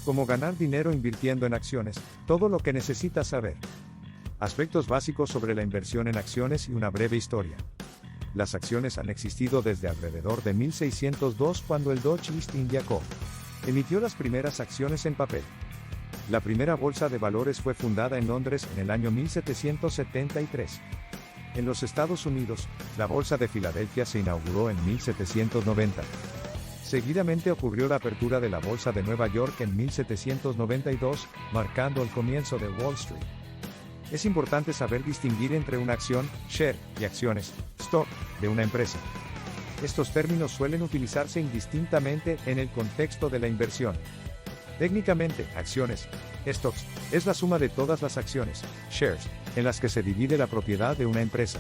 Cómo ganar dinero invirtiendo en acciones, todo lo que necesitas saber. Aspectos básicos sobre la inversión en acciones y una breve historia. Las acciones han existido desde alrededor de 1602 cuando el Dutch East India Co. emitió las primeras acciones en papel. La primera bolsa de valores fue fundada en Londres en el año 1773. En los Estados Unidos, la Bolsa de Filadelfia se inauguró en 1790. Seguidamente ocurrió la apertura de la Bolsa de Nueva York en 1792, marcando el comienzo de Wall Street. Es importante saber distinguir entre una acción, share, y acciones, stock, de una empresa. Estos términos suelen utilizarse indistintamente en el contexto de la inversión. Técnicamente, acciones, stocks, es la suma de todas las acciones, shares, en las que se divide la propiedad de una empresa.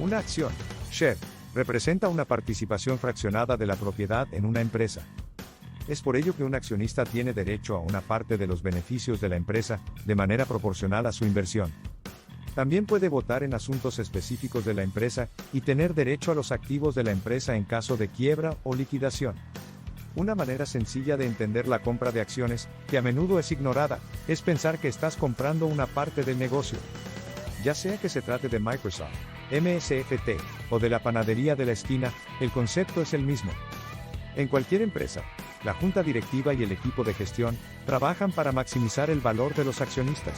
Una acción, share, representa una participación fraccionada de la propiedad en una empresa. Es por ello que un accionista tiene derecho a una parte de los beneficios de la empresa, de manera proporcional a su inversión. También puede votar en asuntos específicos de la empresa, y tener derecho a los activos de la empresa en caso de quiebra o liquidación. Una manera sencilla de entender la compra de acciones, que a menudo es ignorada, es pensar que estás comprando una parte del negocio. Ya sea que se trate de Microsoft, MSFT, o de la panadería de la esquina, el concepto es el mismo. En cualquier empresa, la junta directiva y el equipo de gestión trabajan para maximizar el valor de los accionistas.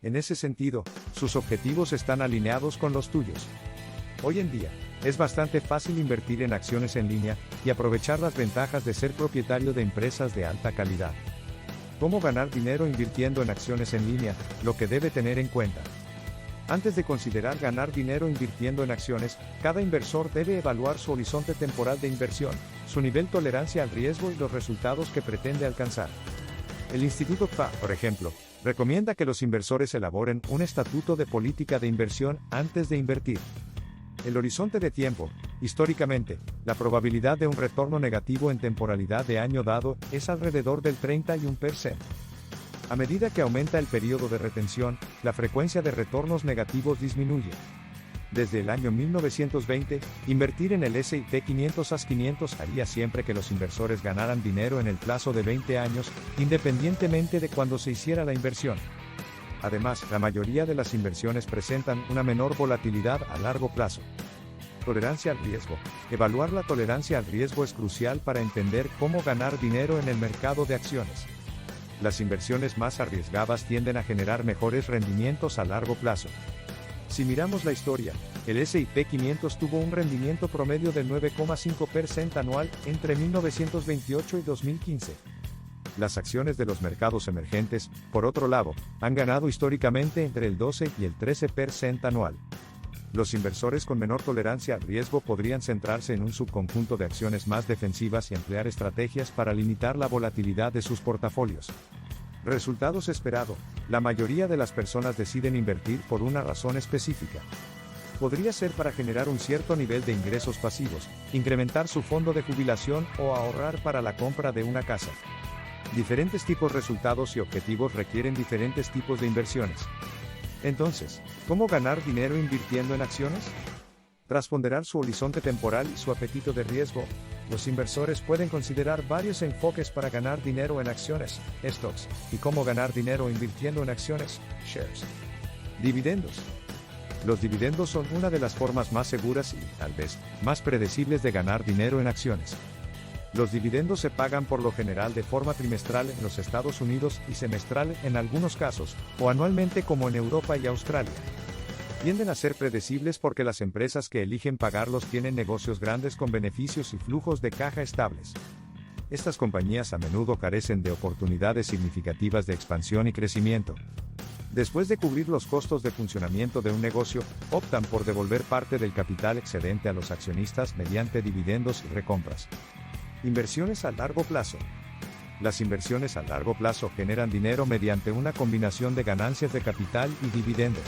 En ese sentido, sus objetivos están alineados con los tuyos. Hoy en día, es bastante fácil invertir en acciones en línea y aprovechar las ventajas de ser propietario de empresas de alta calidad. ¿Cómo ganar dinero invirtiendo en acciones en línea? Lo que debe tener en cuenta. Antes de considerar ganar dinero invirtiendo en acciones, cada inversor debe evaluar su horizonte temporal de inversión, su nivel de tolerancia al riesgo y los resultados que pretende alcanzar. El Instituto PA, por ejemplo, recomienda que los inversores elaboren un estatuto de política de inversión antes de invertir. El horizonte de tiempo, históricamente, la probabilidad de un retorno negativo en temporalidad de año dado es alrededor del 31%. A medida que aumenta el periodo de retención, la frecuencia de retornos negativos disminuye. Desde el año 1920, invertir en el S&P 500 AS 500 haría siempre que los inversores ganaran dinero en el plazo de 20 años, independientemente de cuándo se hiciera la inversión. Además, la mayoría de las inversiones presentan una menor volatilidad a largo plazo. Tolerancia al riesgo. Evaluar la tolerancia al riesgo es crucial para entender cómo ganar dinero en el mercado de acciones. Las inversiones más arriesgadas tienden a generar mejores rendimientos a largo plazo. Si miramos la historia, el S&P 500 tuvo un rendimiento promedio del 9,5% anual entre 1928 y 2015. Las acciones de los mercados emergentes, por otro lado, han ganado históricamente entre el 12 y el 13% anual. Los inversores con menor tolerancia al riesgo podrían centrarse en un subconjunto de acciones más defensivas y emplear estrategias para limitar la volatilidad de sus portafolios. Resultados esperado. La mayoría de las personas deciden invertir por una razón específica. Podría ser para generar un cierto nivel de ingresos pasivos, incrementar su fondo de jubilación o ahorrar para la compra de una casa. Diferentes tipos de resultados y objetivos requieren diferentes tipos de inversiones. Entonces, ¿cómo ganar dinero invirtiendo en acciones? Tras ponderar su horizonte temporal y su apetito de riesgo, los inversores pueden considerar varios enfoques para ganar dinero en acciones, stocks, y cómo ganar dinero invirtiendo en acciones, shares. Dividendos. Los dividendos son una de las formas más seguras y, tal vez, más predecibles de ganar dinero en acciones. Los dividendos se pagan por lo general de forma trimestral en los Estados Unidos y semestral en algunos casos, o anualmente como en Europa y Australia. Tienden a ser predecibles porque las empresas que eligen pagarlos tienen negocios grandes con beneficios y flujos de caja estables. Estas compañías a menudo carecen de oportunidades significativas de expansión y crecimiento. Después de cubrir los costos de funcionamiento de un negocio, optan por devolver parte del capital excedente a los accionistas mediante dividendos y recompras. Inversiones a largo plazo. Las inversiones a largo plazo generan dinero mediante una combinación de ganancias de capital y dividendos.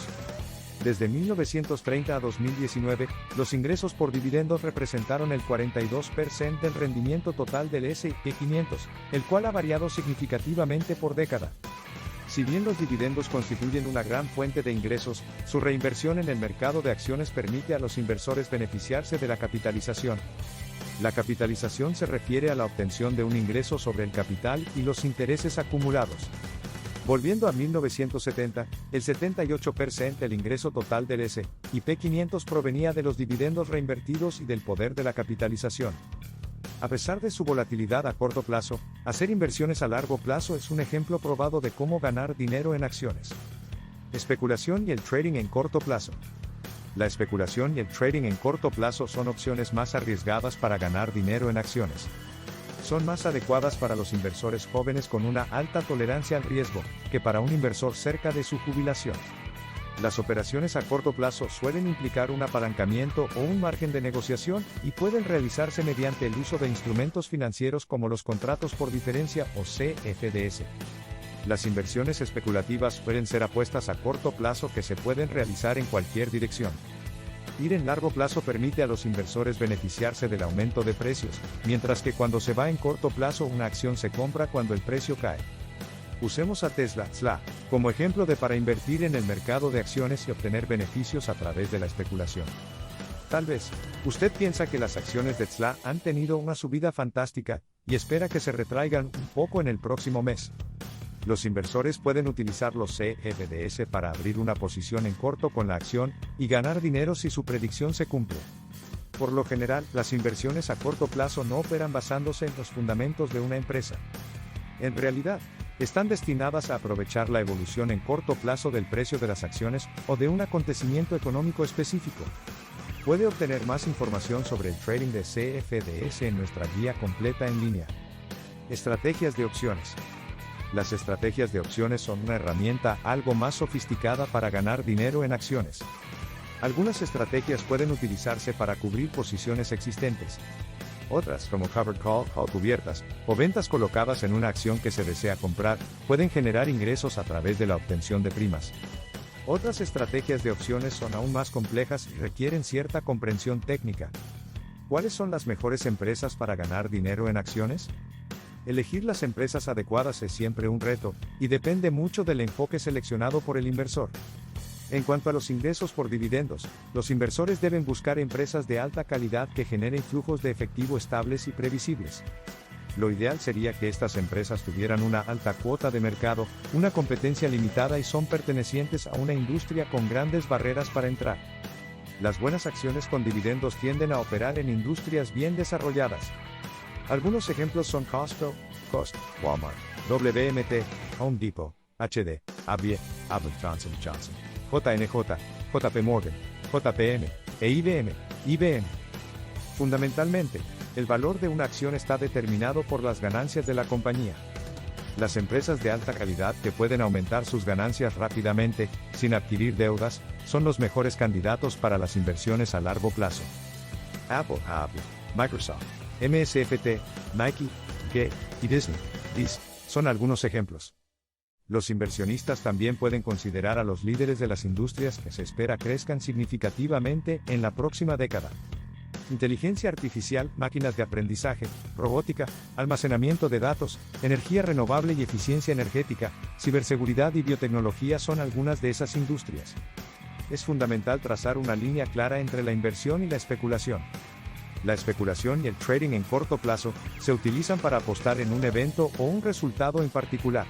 Desde 1930 a 2019, los ingresos por dividendos representaron el 42% del rendimiento total del S&P 500, el cual ha variado significativamente por década. Si bien los dividendos constituyen una gran fuente de ingresos, su reinversión en el mercado de acciones permite a los inversores beneficiarse de la capitalización. La capitalización se refiere a la obtención de un ingreso sobre el capital y los intereses acumulados. Volviendo a 1970, el 78% del ingreso total del S&P 500 provenía de los dividendos reinvertidos y del poder de la capitalización. A pesar de su volatilidad a corto plazo, hacer inversiones a largo plazo es un ejemplo probado de cómo ganar dinero en acciones. Especulación y el trading en corto plazo. La especulación y el trading en corto plazo son opciones más arriesgadas para ganar dinero en acciones. Son más adecuadas para los inversores jóvenes con una alta tolerancia al riesgo, que para un inversor cerca de su jubilación. Las operaciones a corto plazo suelen implicar un apalancamiento o un margen de negociación, y pueden realizarse mediante el uso de instrumentos financieros como los contratos por diferencia o CFDs. Las inversiones especulativas pueden ser apuestas a corto plazo que se pueden realizar en cualquier dirección. Ir en largo plazo permite a los inversores beneficiarse del aumento de precios, mientras que cuando se va en corto plazo una acción se compra cuando el precio cae. Usemos a Tesla como ejemplo para invertir en el mercado de acciones y obtener beneficios a través de la especulación. Tal vez, usted piensa que las acciones de Tesla han tenido una subida fantástica, y espera que se retraigan un poco en el próximo mes. Los inversores pueden utilizar los CFDs para abrir una posición en corto con la acción, y ganar dinero si su predicción se cumple. Por lo general, las inversiones a corto plazo no operan basándose en los fundamentos de una empresa. En realidad, están destinadas a aprovechar la evolución en corto plazo del precio de las acciones, o de un acontecimiento económico específico. Puede obtener más información sobre el trading de CFDs en nuestra guía completa en línea. Estrategias de opciones. Las estrategias de opciones son una herramienta algo más sofisticada para ganar dinero en acciones. Algunas estrategias pueden utilizarse para cubrir posiciones existentes. Otras, como covered call o cubiertas, o ventas colocadas en una acción que se desea comprar, pueden generar ingresos a través de la obtención de primas. Otras estrategias de opciones son aún más complejas y requieren cierta comprensión técnica. ¿Cuáles son las mejores empresas para ganar dinero en acciones? Elegir las empresas adecuadas es siempre un reto, y depende mucho del enfoque seleccionado por el inversor. En cuanto a los ingresos por dividendos, los inversores deben buscar empresas de alta calidad que generen flujos de efectivo estables y previsibles. Lo ideal sería que estas empresas tuvieran una alta cuota de mercado, una competencia limitada y son pertenecientes a una industria con grandes barreras para entrar. Las buenas acciones con dividendos tienden a operar en industrias bien desarrolladas. Algunos ejemplos son Costco, Walmart, WMT, Home Depot, HD, AB, Johnson & Johnson, JNJ, JP Morgan, JPM, e IBM. Fundamentalmente, el valor de una acción está determinado por las ganancias de la compañía. Las empresas de alta calidad que pueden aumentar sus ganancias rápidamente, sin adquirir deudas, son los mejores candidatos para las inversiones a largo plazo. Apple, Microsoft, MSFT, Nike, Gap y Disney. Son algunos ejemplos. Los inversionistas también pueden considerar a los líderes de las industrias que se espera crezcan significativamente en la próxima década. Inteligencia artificial, máquinas de aprendizaje, robótica, almacenamiento de datos, energía renovable y eficiencia energética, ciberseguridad y biotecnología son algunas de esas industrias. Es fundamental trazar una línea clara entre la inversión y la especulación. La especulación y el trading en corto plazo se utilizan para apostar en un evento o un resultado en particular.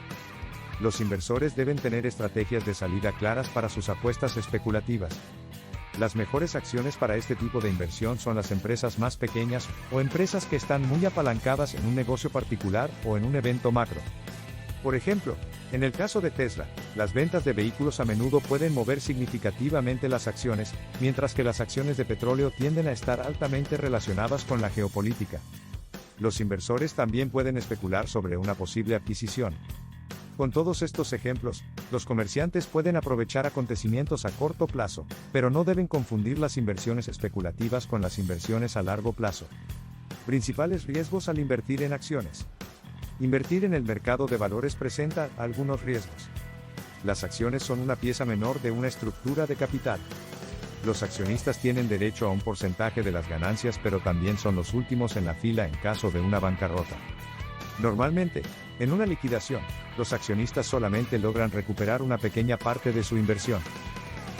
Los inversores deben tener estrategias de salida claras para sus apuestas especulativas. Las mejores acciones para este tipo de inversión son las empresas más pequeñas, o empresas que están muy apalancadas en un negocio particular o en un evento macro. Por ejemplo, en el caso de Tesla, las ventas de vehículos a menudo pueden mover significativamente las acciones, mientras que las acciones de petróleo tienden a estar altamente relacionadas con la geopolítica. Los inversores también pueden especular sobre una posible adquisición. Con todos estos ejemplos, los comerciantes pueden aprovechar acontecimientos a corto plazo, pero no deben confundir las inversiones especulativas con las inversiones a largo plazo. Principales riesgos al invertir en acciones. Invertir en el mercado de valores presenta algunos riesgos. Las acciones son una pieza menor de una estructura de capital. Los accionistas tienen derecho a un porcentaje de las ganancias, pero también son los últimos en la fila en caso de una bancarrota. Normalmente, en una liquidación, los accionistas solamente logran recuperar una pequeña parte de su inversión.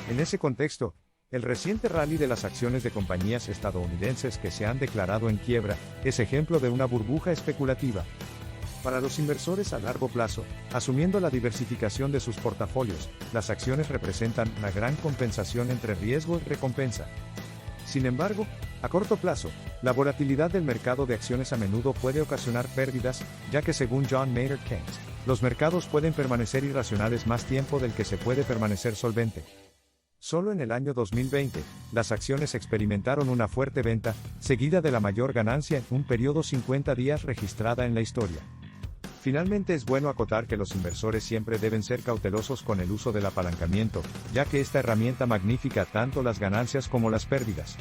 En ese contexto, El reciente rally de las acciones de compañías estadounidenses que se han declarado en quiebra es ejemplo de una burbuja especulativa. Para los inversores a largo plazo, asumiendo la diversificación de sus portafolios, las acciones representan una gran compensación entre riesgo y recompensa. Sin embargo, a corto plazo, la volatilidad del mercado de acciones a menudo puede ocasionar pérdidas, ya que según John Maynard Keynes, los mercados pueden permanecer irracionales más tiempo del que se puede permanecer solvente. Solo en el año 2020, las acciones experimentaron una fuerte venta, seguida de la mayor ganancia en un periodo 50 días registrada en la historia. Finalmente es bueno acotar que los inversores siempre deben ser cautelosos con el uso del apalancamiento, ya que esta herramienta magnifica tanto las ganancias como las pérdidas.